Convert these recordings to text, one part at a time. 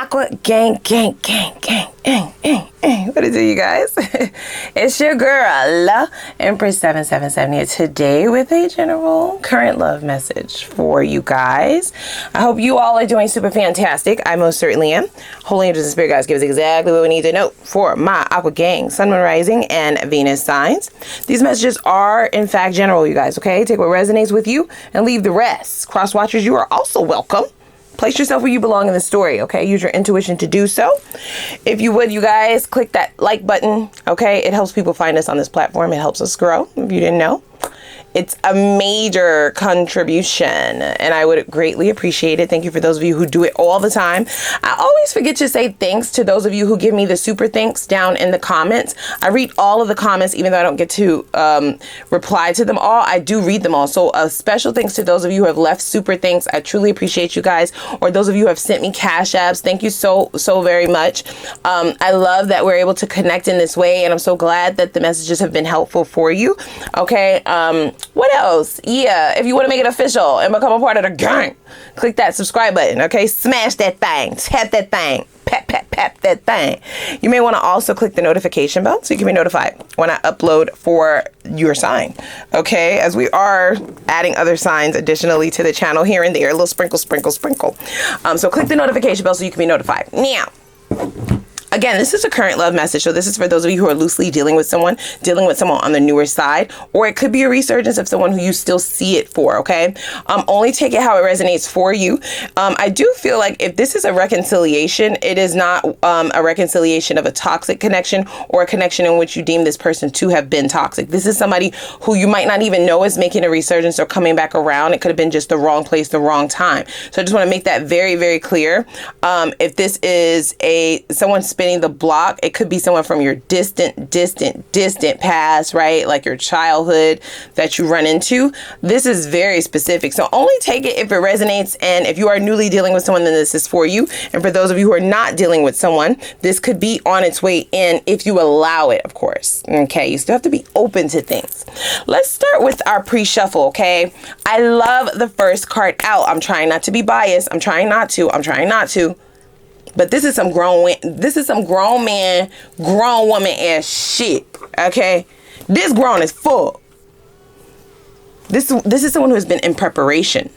Aqua gang. What is it, you guys? It's your girl, Empress 777 here today with a general current love message for you guys. I hope you all are doing super fantastic. I most certainly am. Holy angels and spirit guides give us exactly what we need to know for my Aqua gang, Sun, Moon, Rising, and Venus signs. These messages are, in fact, general, you guys, okay? Take what resonates with you and leave the rest. Cross watchers, you are also welcome. Place yourself where you belong in the story, okay? Use your intuition to do so. If you would, you guys, click that like button, okay? It helps people find us on this platform. It helps us grow, if you didn't know. It's a major contribution, and I would greatly appreciate it. Thank you for those of you who do it all the time. I always forget to say thanks to those of you who give me the super thanks down in the comments. I read all of the comments, even though I don't get to reply to them all. I do read them all. So a special thanks to those of you who have left super thanks. I truly appreciate you guys. Or those of you who have sent me cash apps. Thank you so very much. I love that we're able to connect in this way, and I'm so glad that the messages have been helpful for you. Okay. What else? Yeah, if you want to make it official and become a part of the gang, click that subscribe button, okay? Smash that thing, tap that thing, pat that thing. You may want to also click the notification bell so you can be notified when I upload for your sign, okay? As we are adding other signs additionally to the channel here and there, a little sprinkle. So click the notification bell so you can be notified. Now, again, this is a current love message. So this is for those of you who are loosely dealing with someone on the newer side, or it could be a resurgence of someone who you still see it for, okay? Only take it how it resonates for you. I do feel like if this is a reconciliation, it is not a reconciliation of a toxic connection or a connection in which you deem this person to have been toxic. This is somebody who you might not even know is making a resurgence or coming back around. It could have been just the wrong place, the wrong time. So I just want to make that very, very clear. If this is someone spinning the block, it could be someone from your distant past, right? Like your childhood that you run into. This is very specific. So only take it if it resonates. And if you are newly dealing with someone, then this is for you. And for those of you who are not dealing with someone, this could be on its way in if you allow it, of course. Okay, you still have to be open to things. Let's start with our pre-shuffle, okay? I love the first card out. I'm trying not to be biased. I'm trying not to. But this is some grown man, grown woman ass shit, okay? This grown is full. This is someone who has been in preparation.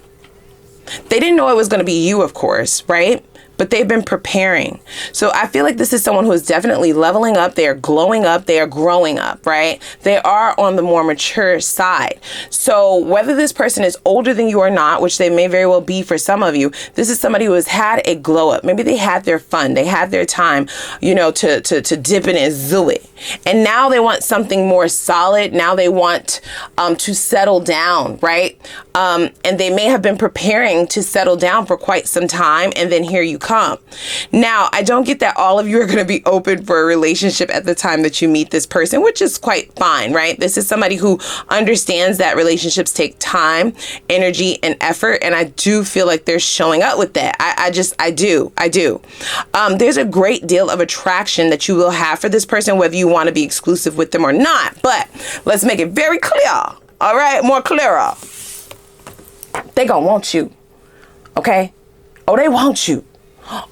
They didn't know it was going to be you, of course, right? But they've been preparing. So I feel like this is someone who is definitely leveling up. They are glowing up. They are growing up, right? They are on the more mature side. So whether this person is older than you or not, which they may very well be for some of you, this is somebody who has had a glow up. Maybe they had their fun. They had their time, you know, to dip in and zoo it. And now they want something more solid. Now they want to settle down, right? And they may have been preparing to settle down for quite some time. And then here you come. Now, I don't get that all of you are going to be open for a relationship at the time that you meet this person, which is quite fine, right? This is somebody who understands that relationships take time, energy, and effort. And I do feel like they're showing up with that. I do. There's a great deal of attraction that you will have for this person, whether you want to be exclusive with them or not. But let's make it very clear. All right, more clearer. They gonna want you, okay? Oh, they want you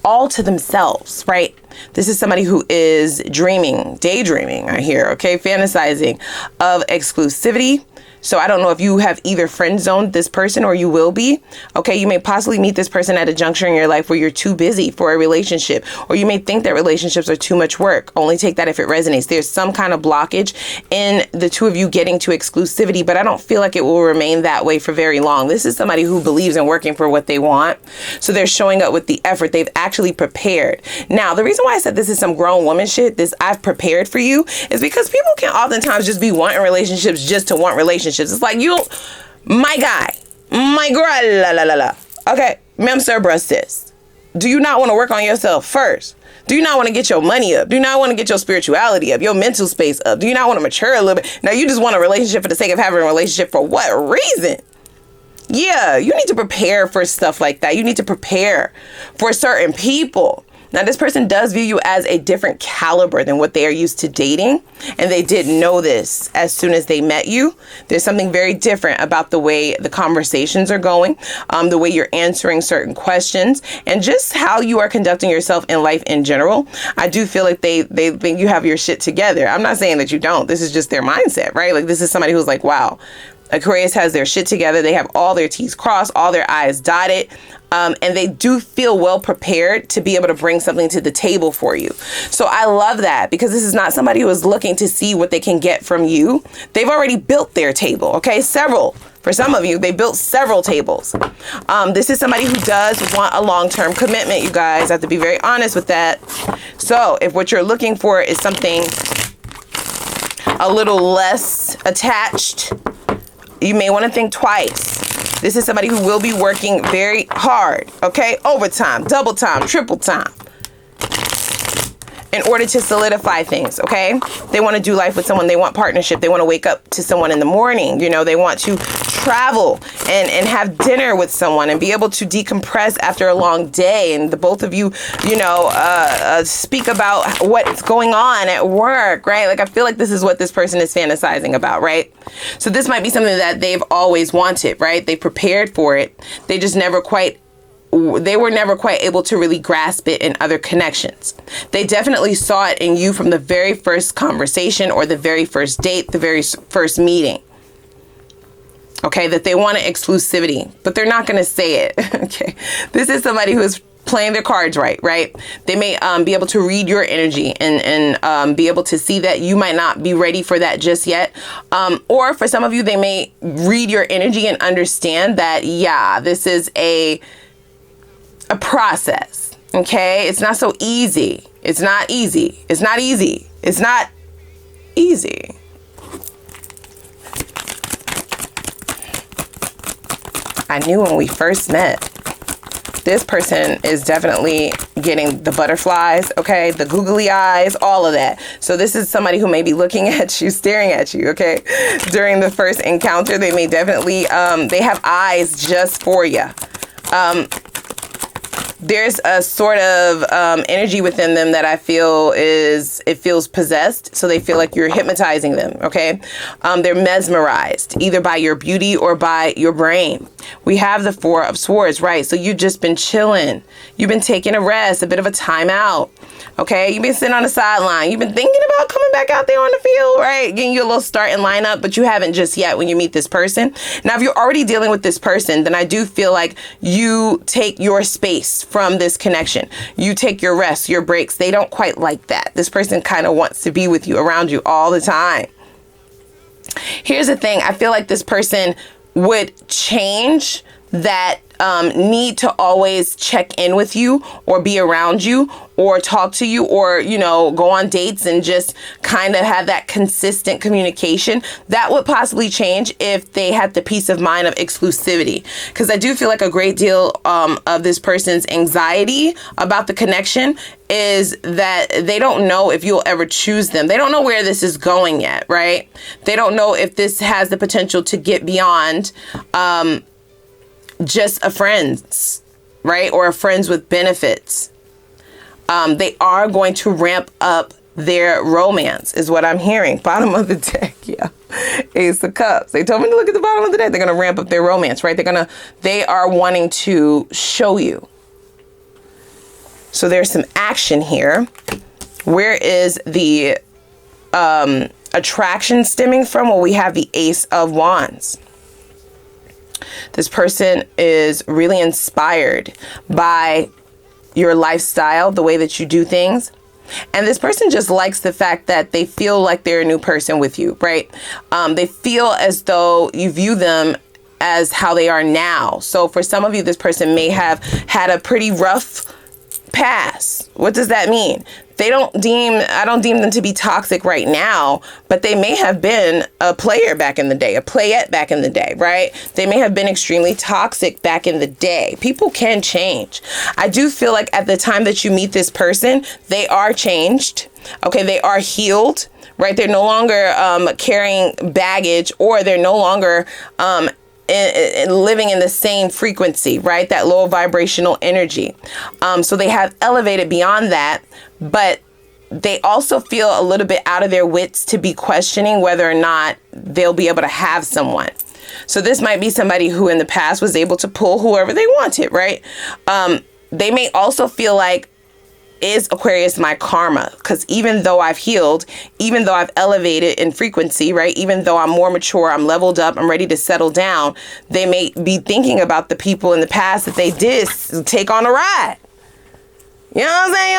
all to themselves, right? This is somebody who is daydreaming, I hear, okay? Fantasizing of exclusivity. So I don't know if you have either friend zoned this person or you will be. Okay, you may possibly meet this person at a juncture in your life where you're too busy for a relationship, or you may think that relationships are too much work. Only take that if it resonates. There's some kind of blockage in the two of you getting to exclusivity, but I don't feel like it will remain that way for very long. This is somebody who believes in working for what they want. So they're showing up with the effort. They've actually prepared. Now, the reason why I said this is some grown woman shit, this I've prepared for you, is because people can oftentimes just be wanting relationships just to want relationships. It's like, you, my guy, my girl, okay, ma'am, sir, bruh, sis. Do you not want to work on yourself first? Do you not want to get your money up? Do you not want to get your spirituality up, your mental space up? Do you not want to mature a little bit? Now, you just want a relationship for the sake of having a relationship. For what reason? Yeah, you need to prepare for stuff like that. You need to prepare for certain people. Now, this person does view you as a different caliber than what they are used to dating. And they did know this as soon as they met you. There's something very different about the way the conversations are going, the way you're answering certain questions, and just how you are conducting yourself in life in general. I do feel like they think you have your shit together. I'm not saying that you don't. This is just their mindset, right? Like, this is somebody who's like, wow, Aquarius has their shit together. They have all their T's crossed, all their I's dotted. And they do feel well prepared to be able to bring something to the table for you. So I love that, because this is not somebody who is looking to see what they can get from you. They've already built their table, okay? Several. For some of you, they built several tables. This is somebody who does want a long-term commitment, you guys. I have to be very honest with that. So if what you're looking for is something a little less attached, you may want to think twice. This is somebody who will be working very hard, okay? Overtime, double time, triple time, in order to solidify things, okay? They want to do life with someone. They want partnership. They want to wake up to someone in the morning. You know, they want to travel and have dinner with someone and be able to decompress after a long day. And the both of you, you know, speak about what's going on at work, right? Like, I feel like this is what this person is fantasizing about, right? So this might be something that they've always wanted, right? They prepared for it. They just they were never quite able to really grasp it in other connections. They definitely saw it in you from the very first conversation or the very first date, the very first meeting. Okay, that they want an exclusivity, but they're not going to say it. Okay, this is somebody who is playing their cards right? They may be able to read your energy and be able to see that you might not be ready for that just yet. Or for some of you, they may read your energy and understand that, yeah, this is a process, okay? It's not so easy. It's not easy. It's not easy. It's not easy. I knew when we first met, this person is definitely getting the butterflies, okay? The googly eyes, all of that. So this is somebody who may be looking at you, staring at you, okay? During the first encounter, they may definitely, they have eyes just for you. There's a sort of energy within them that I feel it feels possessed. So they feel like you're hypnotizing them, okay? They're mesmerized either by your beauty or by your brain. We have the Four of Swords, right? So you've just been chilling. You've been taking a rest, a bit of a time out, okay? You've been sitting on the sideline. You've been thinking about coming back out there on the field, right? Getting you a little start and lineup, but you haven't just yet when you meet this person. Now, if you're already dealing with this person, then I do feel like you take your space from this connection. You take your rest, your breaks. They don't quite like that. This person kind of wants to be with you, around you all the time. Here's the thing. I feel like this person would change that need to always check in with you or be around you or talk to you or, you know, go on dates and just kind of have that consistent communication. That would possibly change if they had the peace of mind of exclusivity. Because I do feel like a great deal of this person's anxiety about the connection is that they don't know if you'll ever choose them. They don't know where this is going yet, right? They don't know if this has the potential to get beyond just a friends, right? Or a friends with benefits. They are going to ramp up their romance is what I'm hearing. Bottom of the deck, yeah. Ace of Cups. They told me to look at the bottom of the deck. They're going to ramp up their romance, right? They are wanting to show you. So there's some action here. Where is the attraction stemming from? Well, we have the Ace of Wands. This person is really inspired by your lifestyle, the way that you do things. And this person just likes the fact that they feel like they're a new person with you, right? They feel as though you view them as how they are now. So for some of you, this person may have had a pretty rough past. What does that mean? I don't deem them to be toxic right now, but they may have been a player back in the day, a playette back in the day, right? They may have been extremely toxic back in the day. People can change. I do feel like at the time that you meet this person, they are changed. Okay, they are healed, right? They're no longer carrying baggage, or they're no longer living in the same frequency, right? That low vibrational energy. So they have elevated beyond that, but they also feel a little bit out of their wits to be questioning whether or not they'll be able to have someone. So this might be somebody who in the past was able to pull whoever they wanted, right? They may also feel like, is Aquarius my karma? Because even though I've healed, even though I've elevated in frequency, right? Even though I'm more mature, I'm leveled up, I'm ready to settle down, they may be thinking about the people in the past that they did take on a ride. You know what I'm saying?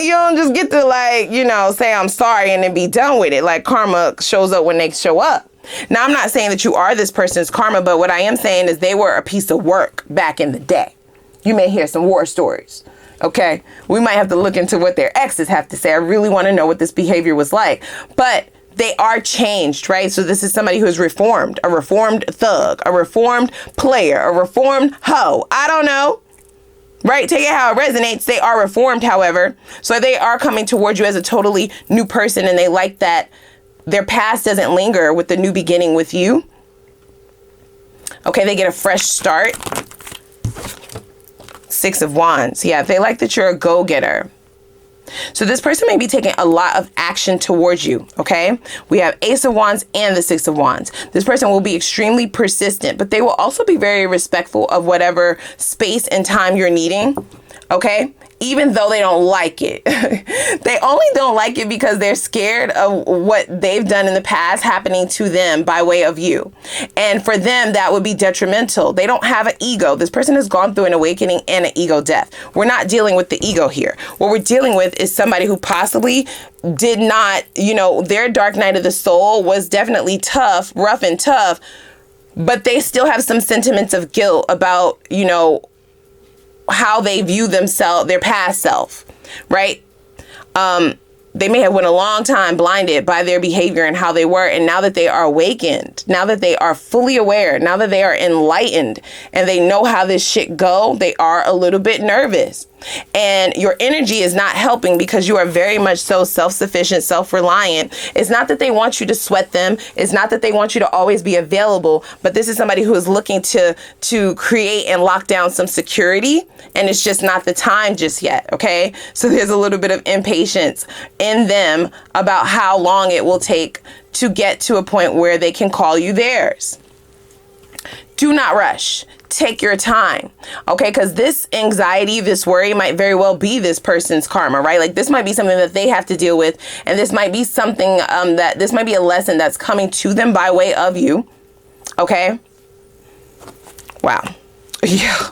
You don't just get to like, you know, say I'm sorry and then be done with it. Like karma shows up when they show up. Now, I'm not saying that you are this person's karma, but what I am saying is they were a piece of work back in the day. You may hear some war stories. Okay, we might have to look into what their exes have to say. I really want to know what this behavior was like. But they are changed, right? So this is somebody who is reformed, a reformed thug, a reformed player, a reformed hoe. I don't know. Right? Take it how it resonates. They are reformed, however. So they are coming towards you as a totally new person, and they like that their past doesn't linger with the new beginning with you. Okay, they get a fresh start. Six of Wands. Yeah, they like that you're a go-getter. So this person may be taking a lot of action towards you, okay? We have Ace of Wands and the Six of Wands. This person will be extremely persistent, but they will also be very respectful of whatever space and time you're needing, okay? Even though they don't like it. They only don't like it because they're scared of what they've done in the past happening to them by way of you. And for them, that would be detrimental. They don't have an ego. This person has gone through an awakening and an ego death. We're not dealing with the ego here. What we're dealing with is somebody who possibly did not, you know, their dark night of the soul was definitely tough, rough and tough, but they still have some sentiments of guilt about, you know, how they view themselves, their past self, right? They may have went a long time blinded by their behavior and how they were. And now that they are awakened, now that they are fully aware, now that they are enlightened and they know how this shit go, they are a little bit nervous. And your energy is not helping because you are very much so self-sufficient, self-reliant. It's not that they want you to sweat them. It's not that they want you to always be available. But this is somebody who is looking to create and lock down some security. And it's just not the time just yet. Okay. So there's a little bit of impatience in them about how long it will take to get to a point where they can call you theirs. Do not rush. Take your time, okay? Because this anxiety, this worry might very well be this person's karma, right? Like this might be something that they have to deal with. And this might be something this might be a lesson that's coming to them by way of you, okay? Wow. Yeah.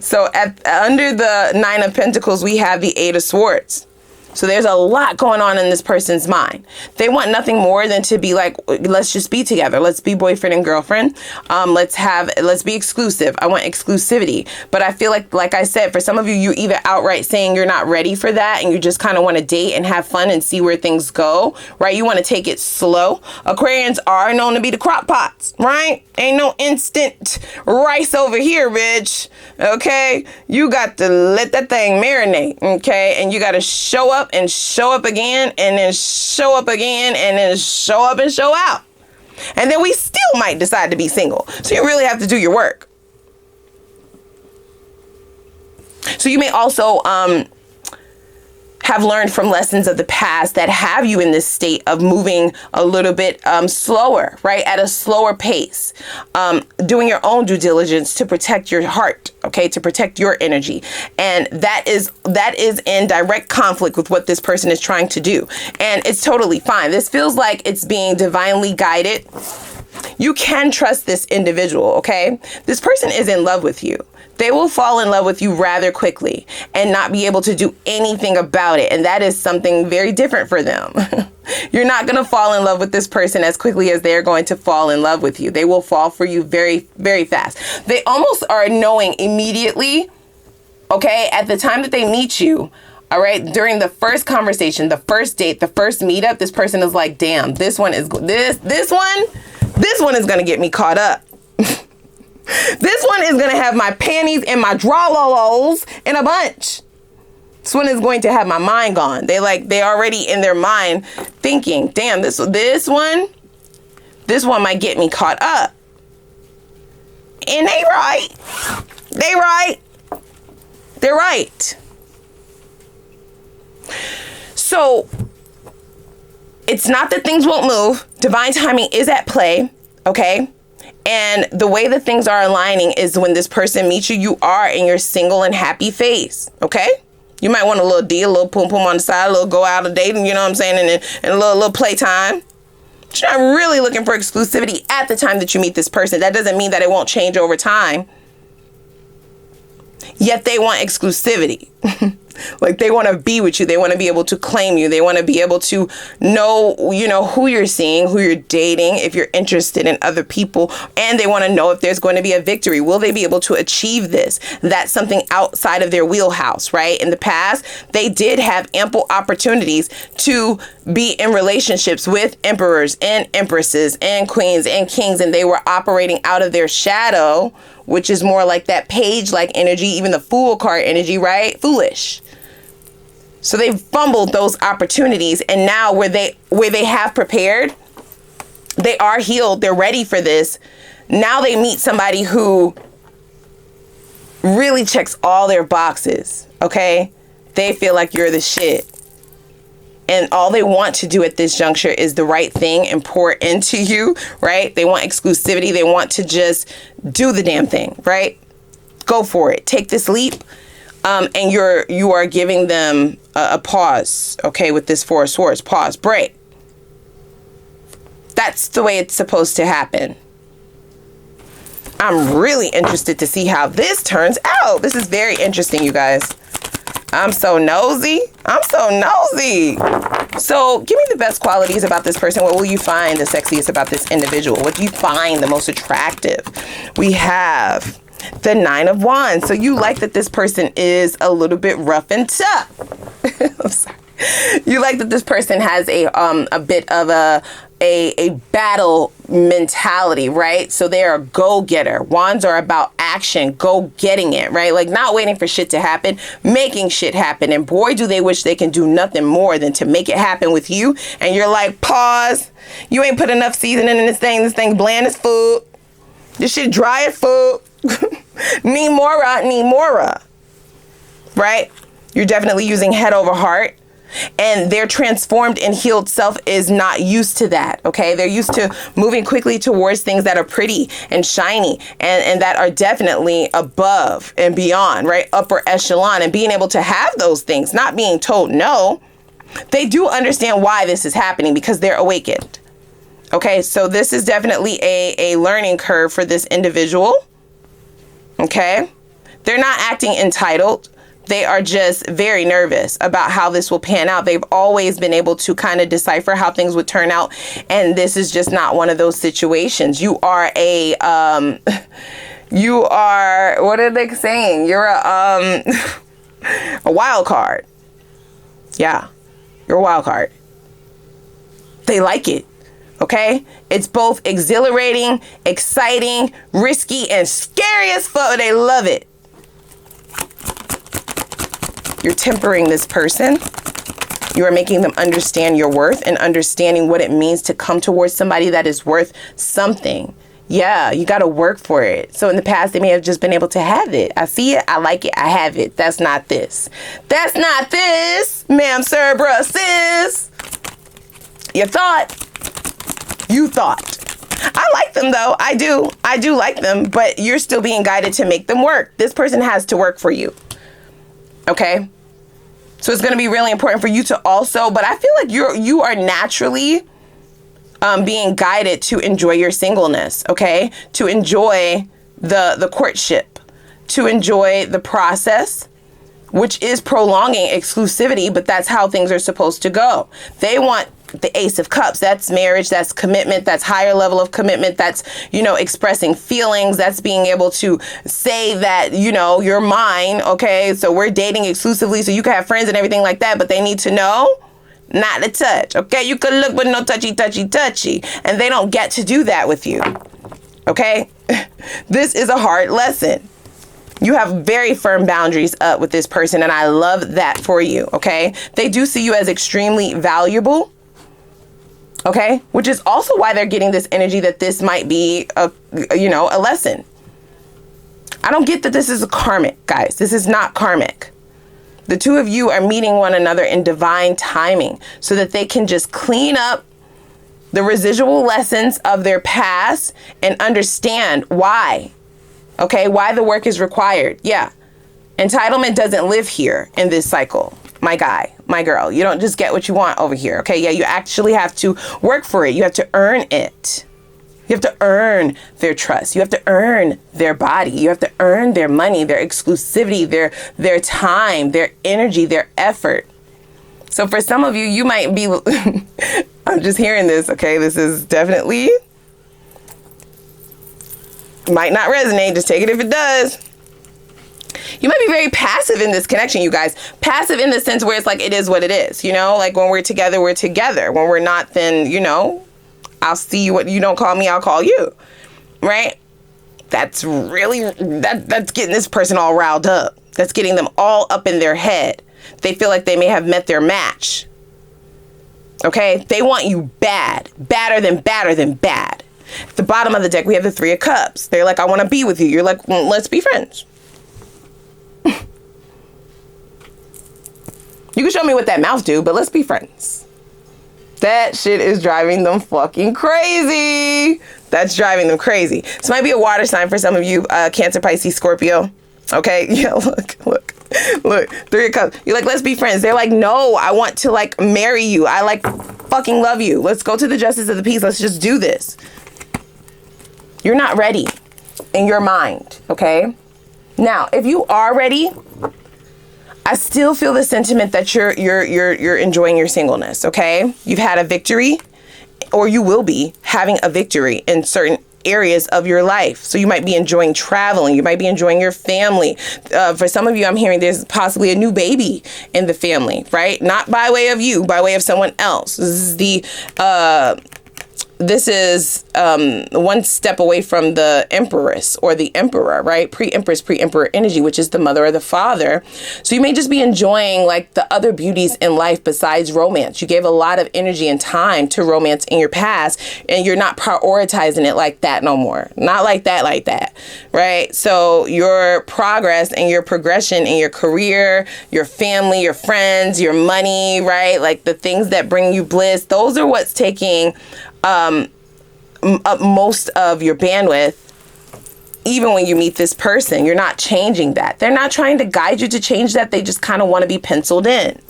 So under the Nine of Pentacles, we have the Eight of Swords. So there's a lot going on in this person's mind. They want nothing more than to be like, let's just be together. Let's be boyfriend and girlfriend. Let's be exclusive. I want exclusivity. But I feel like I said, for some of you, you're either outright saying you're not ready for that and you just kind of want to date and have fun and see where things go, right? You want to take it slow. Aquarians are known to be the crock pots, right? Ain't no instant rice over here, bitch. Okay? You got to let that thing marinate, okay? And you got to show up and show up again and then show up again and then show up and show out. And then we still might decide to be single. So you really have to do your work. So you may also have learned from lessons of the past that have you in this state of moving a little bit slower, right? At a slower pace, doing your own due diligence to protect your heart, okay? To protect your energy. And that is in direct conflict with what this person is trying to do. And it's totally fine. This feels like it's being divinely guided. You can trust this individual, okay? This person is in love with you. They will fall in love with you rather quickly and not be able to do anything about it. And that is something very different for them. You're not going to fall in love with this person as quickly as they're going to fall in love with you. They will fall for you very, very fast. They almost are knowing immediately, okay, at the time that they meet you, all right, during the first conversation, the first date, the first meetup, this person is like, damn, this one is going to get me caught up. This one is going to have my panties and my drawlolos in a bunch. This one is going to have my mind gone. They already in their mind thinking, damn, this one might get me caught up. And they right. They right. They're right. So it's not that things won't move. Divine timing is at play, okay? And the way that things are aligning is when this person meets you, you are in your single and happy phase, okay? You might want a little D, a little pum pum on the side, a little go out of dating, you know what I'm saying, and a little playtime. But you're not really looking for exclusivity at the time that you meet this person. That doesn't mean that it won't change over time. Yet they want exclusivity. Like they want to be with you. They want to be able to claim you. They want to be able to know, you know, who you're seeing, who you're dating, if you're interested in other people. And they want to know if there's going to be a victory. Will they be able to achieve this? That's something outside of their wheelhouse, right? In the past, they did have ample opportunities to be in relationships with emperors and empresses and queens and kings. And they were operating out of their shadow, which is more like that page-like energy, even the Fool card energy, right? Foolish. So they've fumbled those opportunities, and now where they have prepared, they are healed, they're ready for this. Now they meet somebody who really checks all their boxes, okay? They feel like you're the shit. And all they want to do at this juncture is the right thing and pour into you, right? They want exclusivity. They want to just do the damn thing, right? Go for it. Take this leap. And you are giving them a pause, okay, with this Four of Swords. Pause, break. That's the way it's supposed to happen. I'm really interested to see how this turns out. This is very interesting, you guys. I'm so nosy. I'm so nosy. So give me the best qualities about this person. What will you find the sexiest about this individual? What do you find the most attractive? We have the Nine of Wands. So you like that this person is a little bit rough and tough. I'm sorry. You like that this person has a bit of a battle mentality, right? So they're a go-getter. Wands are about action, go getting it, right? Like not waiting for shit to happen, making shit happen. And boy, do they wish they can do nothing more than to make it happen with you. And you're like, pause. You ain't put enough seasoning in this thing. This thing bland as food. This shit dry as food. Need more, right? You're definitely using head over heart. And their transformed and healed self is not used to that, okay? They're used to moving quickly towards things that are pretty and shiny and that are definitely above and beyond, right? Upper echelon, and being able to have those things, not being told no. They do understand why this is happening because they're awakened, okay? So this is definitely a learning curve for this individual, okay? They're not acting entitled. They are just very nervous about how this will pan out. They've always been able to kind of decipher how things would turn out. And this is just not one of those situations. You are what are they saying? You're a wild card. Yeah, you're a wild card. They like it. Okay? It's both exhilarating, exciting, risky, and scary as fuck. They love it. You're tempering this person. You are making them understand your worth and understanding what it means to come towards somebody that is worth something. Yeah, you got to work for it. So in the past, they may have just been able to have it. I see it. I like it. I have it. That's not this. That's not this, ma'am, sir, bruh, sis. You thought. You thought. I like them, though. I do like them, but you're still being guided to make them work. This person has to work for you. Okay? So it's going to be really important for you to also, but I feel like you are naturally being guided to enjoy your singleness, okay? To enjoy the courtship, to enjoy the process, which is prolonging exclusivity, but that's how things are supposed to go. They want the Ace of Cups. That's marriage, that's commitment, that's higher level of commitment, that's, expressing feelings, that's being able to say that, you're mine, okay? So we're dating exclusively so you can have friends and everything like that, but they need to know not to touch, okay? You could look, but no touchy, touchy, touchy. And they don't get to do that with you, okay? This is a hard lesson. You have very firm boundaries up with this person, and I love that for you, okay? They do see you as extremely valuable, okay? Which is also why they're getting this energy that this might be a lesson, I don't get that this is a karmic, guys. This is not karmic. The two of you are meeting one another in divine timing so that they can just clean up the residual lessons of their past and understand why. Okay, why the work is required. Yeah. Entitlement doesn't live here in this cycle. My guy, my girl, you don't just get what you want over here. Okay, yeah, you actually have to work for it. You have to earn it. You have to earn their trust. You have to earn their body. You have to earn their money, their exclusivity, their time, their energy, their effort. So for some of you, you might be, I'm just hearing this, okay? This is definitely, might not resonate. Just take it if it does. You might be very passive in this connection, you guys. Passive in the sense where it's like, it is what it is, you know? Like when we're together, we're together. When we're not, then, you know, I'll see you. What you don't call me, I'll call you. Right? That's really, that's getting this person all riled up. That's getting them all up in their head. They feel like they may have met their match. Okay? They want you bad. Badder than bad. At the bottom of the deck, we have the Three of Cups. They're like, I want to be with you. You're like, well, let's be friends. You can show me what that mouth do, but let's be friends. That shit is driving them fucking crazy. That's driving them crazy. This might be a water sign for some of you, Cancer, Pisces, Scorpio. Okay, yeah, look. Three of Cups. You're like, let's be friends. They're like, no, I want to like marry you. I like fucking love you. Let's go to the Justice of the Peace. Let's just do this. You're not ready in your mind, okay? Now, if you are ready, I still feel the sentiment that you're enjoying your singleness, okay? You've had a victory, or you will be having a victory in certain areas of your life. So you might be enjoying traveling. You might be enjoying your family. For some of you, I'm hearing there's possibly a new baby in the family, right? Not by way of you, by way of someone else. This is one step away from the Empress or the Emperor, right? Pre-Empress, pre-Emperor energy, which is the mother or the father. So you may just be enjoying like the other beauties in life besides romance. You gave a lot of energy and time to romance in your past, and you're not prioritizing it like that no more. Not like that, right? So your progress and your progression in your career, your family, your friends, your money, right? Like the things that bring you bliss, those are what's taking up most of your bandwidth. Even when you meet this person, you're not changing that. They're not trying to guide you to change that. They just kind of want to be penciled in.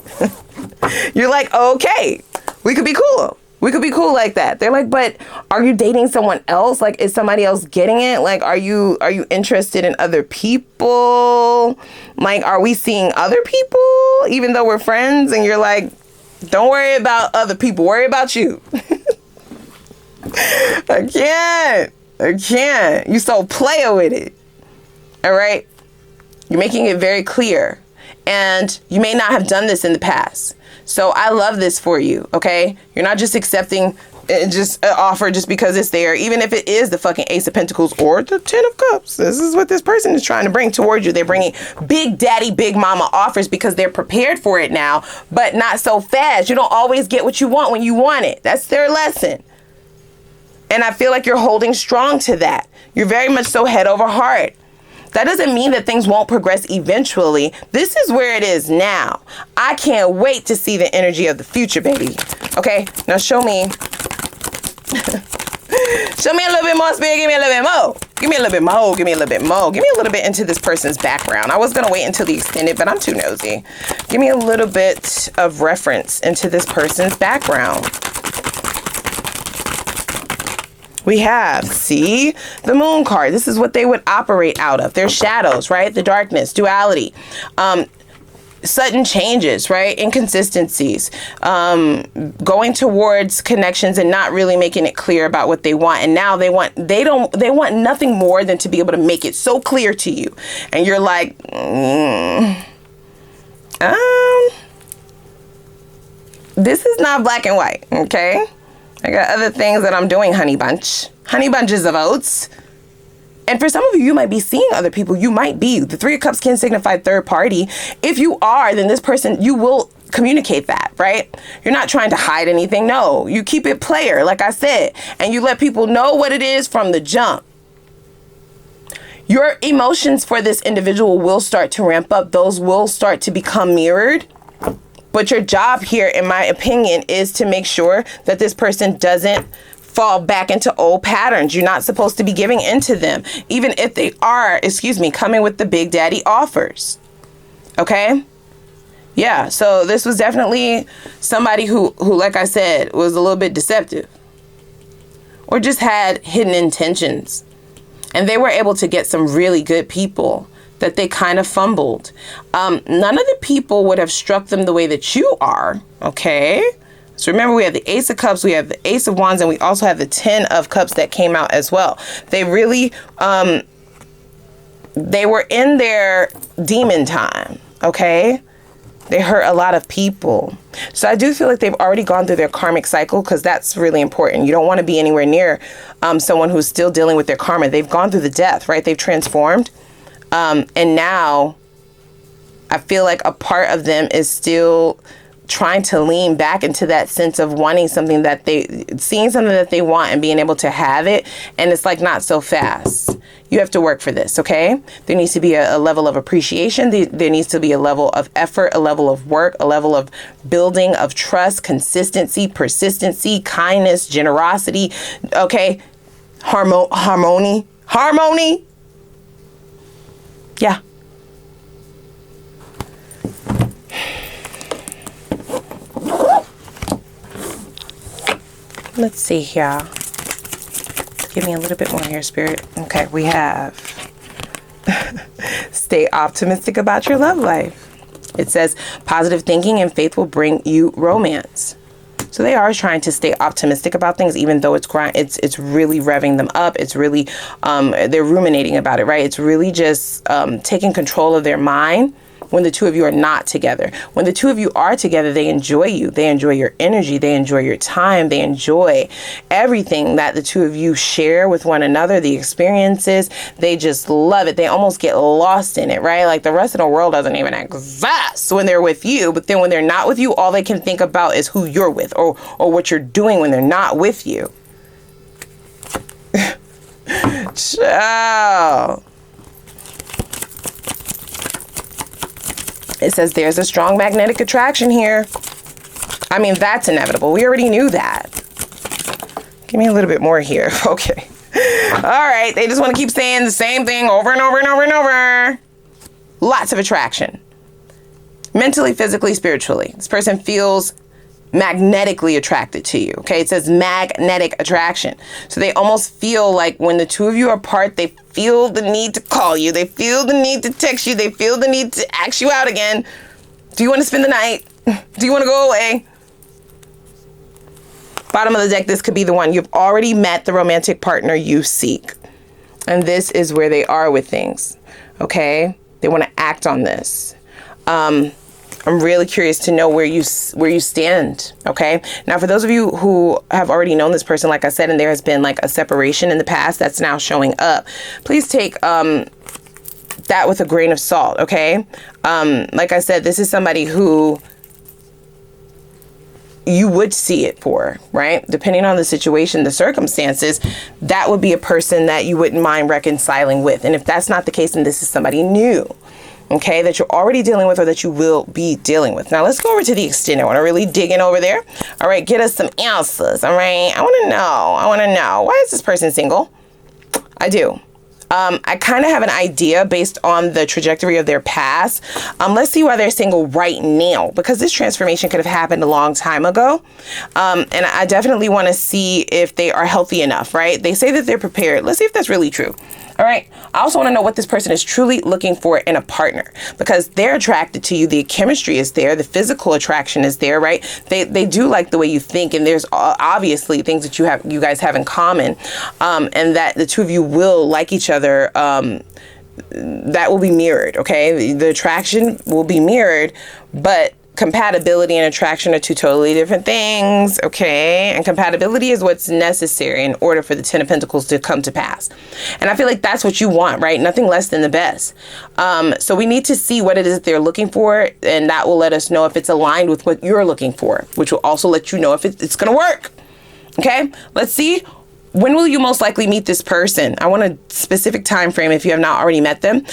You're like, okay, we could be cool. We could be cool like that. They're like, but are you dating someone else? Like, is somebody else getting it? Like, are you interested in other people? Like, are we seeing other people even though we're friends? And you're like, don't worry about other people. Worry about you. I can't. You so player with it. All right. You're making it very clear. And you may not have done this in the past. So I love this for you. Okay. You're not just accepting just an offer just because it's there. Even if it is the fucking Ace of Pentacles or the Ten of Cups. This is what this person is trying to bring towards you. They're bringing big daddy, big mama offers because they're prepared for it now, but not so fast. You don't always get what you want when you want it. That's their lesson. And I feel like you're holding strong to that. You're very much so head over heart. That doesn't mean that things won't progress eventually. This is where it is now. I can't wait to see the energy of the future, baby. Okay, now show me. Show me a little bit more, Spirit. Give me a little bit more. Give me a little bit more. Give me a little bit more. Give me a little bit into this person's background. I was going to wait until the extended, but I'm too nosy. Give me a little bit of reference into this person's background. We have, see, the Moon card. This is what they would operate out of. Their shadows, right? The darkness, duality, sudden changes, right? Inconsistencies, going towards connections and not really making it clear about what they want. And now they want nothing more than to be able to make it so clear to you. And you're like, this is not black and white, okay? I got other things that I'm doing, honey bunch. Honey bunches of oats. And for some of you, you might be seeing other people. You might be. The Three of Cups can signify third party. If you are, then this person, you will communicate that, right? You're not trying to hide anything. No, you keep it player, like I said. And you let people know what it is from the jump. Your emotions for this individual will start to ramp up. Those will start to become mirrored. But your job here, in my opinion, is to make sure that this person doesn't fall back into old patterns. You're not supposed to be giving into them, even if they are, coming with the big daddy offers. Okay? Yeah, so this was definitely somebody who, like I said, was a little bit deceptive or just had hidden intentions. And they were able to get some really good people that they kind of fumbled. None of the people would have struck them the way that you are, okay? So remember, we have the Ace of Cups, we have the Ace of Wands, and we also have the 10 of Cups that came out as well. They really, they were in their demon time, okay? They hurt a lot of people. So I do feel like they've already gone through their karmic cycle, because that's really important. You don't want to be anywhere near someone who's still dealing with their karma. They've gone through the death, right? They've transformed. And now I feel like a part of them is still trying to lean back into that sense of wanting something that seeing something that they want and being able to have it. And it's like, not so fast. You have to work for this, okay? There needs to be a level of appreciation. There needs to be a level of effort, a level of work, a level of building of trust, consistency, persistency, kindness, generosity, okay? Harmony. Yeah. Let's see here. Give me a little bit more here, Spirit. Okay, we have stay optimistic about your love life. It says positive thinking and faith will bring you romance. So they are trying to stay optimistic about things, even though it's really revving them up. It's really, they're ruminating about it, right? It's really just taking control of their mind when the two of you are not together. When the two of you are together, they enjoy you. They enjoy your energy. They enjoy your time. They enjoy everything that the two of you share with one another, the experiences. They just love it. They almost get lost in it, right? Like the rest of the world doesn't even exist when they're with you. But then when they're not with you, all they can think about is who you're with or what you're doing when they're not with you. Ciao. It says there's a strong magnetic attraction here. I mean, that's inevitable. We already knew that. Give me a little bit more here. Okay. All right. They just want to keep saying the same thing over and over and over and over. Lots of attraction. Mentally, physically, spiritually. This person feels magnetically attracted to you. Okay. It says magnetic attraction. So they almost feel like when the two of you are apart, they feel the need to call you. They feel the need to text you. They feel the need to ask you out again. Do you want to spend the night? Do you want to go away? Bottom of the deck, this could be the one. You've already met the romantic partner you seek. And this is where they are with things. Okay. They want to act on this. I'm really curious to know where you stand, okay? Now, for those of you who have already known this person, like I said, and there has been like a separation in the past that's now showing up, please take that with a grain of salt, okay? Like I said, this is somebody who you would see it for, right? Depending on the situation, the circumstances, that would be a person that you wouldn't mind reconciling with. And if that's not the case, then this is somebody new. Okay, that you're already dealing with or that you will be dealing with. Now let's go over to the extended. I want to really dig in over there. All right, get us some answers. All right, I want to know. Why is this person single? I do. I kind of have an idea based on the trajectory of their past. Let's see why they're single right now, because this transformation could have happened a long time ago. And I definitely want to see if they are healthy enough, right? They say that they're prepared. Let's see if that's really true. All right. I also want to know what this person is truly looking for in a partner, because they're attracted to you. The chemistry is there. The physical attraction is there, right? They do like the way you think. And there's obviously things that you guys have in common, and that the two of you will like each other. That will be mirrored. OK, the attraction will be mirrored, but compatibility and attraction are two totally different things. Okay. And compatibility is what's necessary in order for the 10 of Pentacles to come to pass. And I feel like that's what you want, right? Nothing less than the best. So we need to see what it is that they're looking for. And that will let us know if it's aligned with what you're looking for, which will also let you know if it's going to work. Okay. Let's see When will you most likely meet this person? I want a specific time frame if you have not already met them.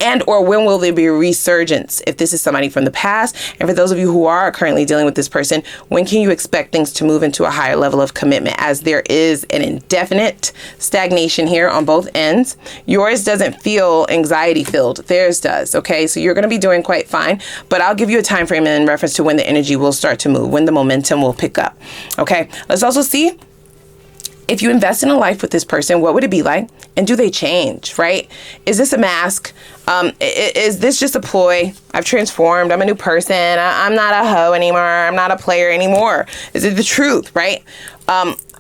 And or when will there be a resurgence if this is somebody from the past? And for those of you who are currently dealing with this person, when can you expect things to move into a higher level of commitment, as there is an indefinite stagnation here on both ends? Yours doesn't feel anxiety filled. Theirs does. Okay, so you're going to be doing quite fine, but I'll give you a time frame in reference to when the energy will start to move, when the momentum will pick up. Okay, let's also see, if you invest in a life with this person, what would it be like? And do they change, right? Is this a mask? Is this just a ploy? I've transformed. I'm a new person. I'm not a hoe anymore. I'm not a player anymore. Is it the truth, right?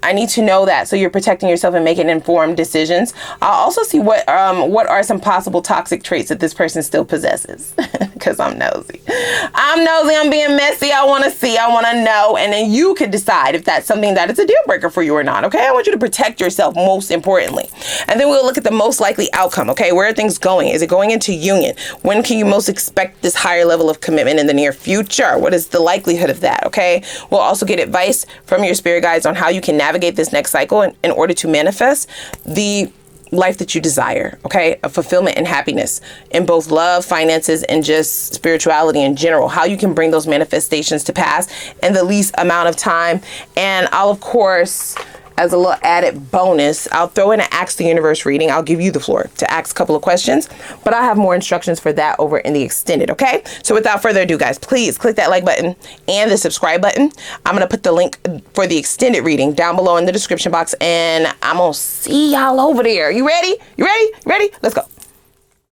I need to know that, so you're protecting yourself and making informed decisions. I'll also see what are some possible toxic traits that this person still possesses, because I'm nosy. I'm being messy. I want to see, I want to know, and then you could decide if that's something that is a deal breaker for you or not. Okay, I want you to protect yourself most importantly, and then we'll look at the most likely outcome. Okay, where are things going? Is it going into union? When can you most expect this higher level of commitment in the near future? What is the likelihood of that? Okay, we'll also get advice from your spirit guides on how you can navigate this next cycle in order to manifest the life that you desire, okay? A fulfillment and happiness in both love, finances, and just spirituality in general. How you can bring those manifestations to pass in the least amount of time. And I'll, of course, as a little added bonus, I'll throw in an Ask the Universe reading. I'll give you the floor to ask a couple of questions, but I'll have more instructions for that over in the extended, okay? So without further ado, guys, please click that like button and the subscribe button. I'm going to put the link for the extended reading down below in the description box, and I'm going to see y'all over there. You ready? You ready? You ready? Let's go.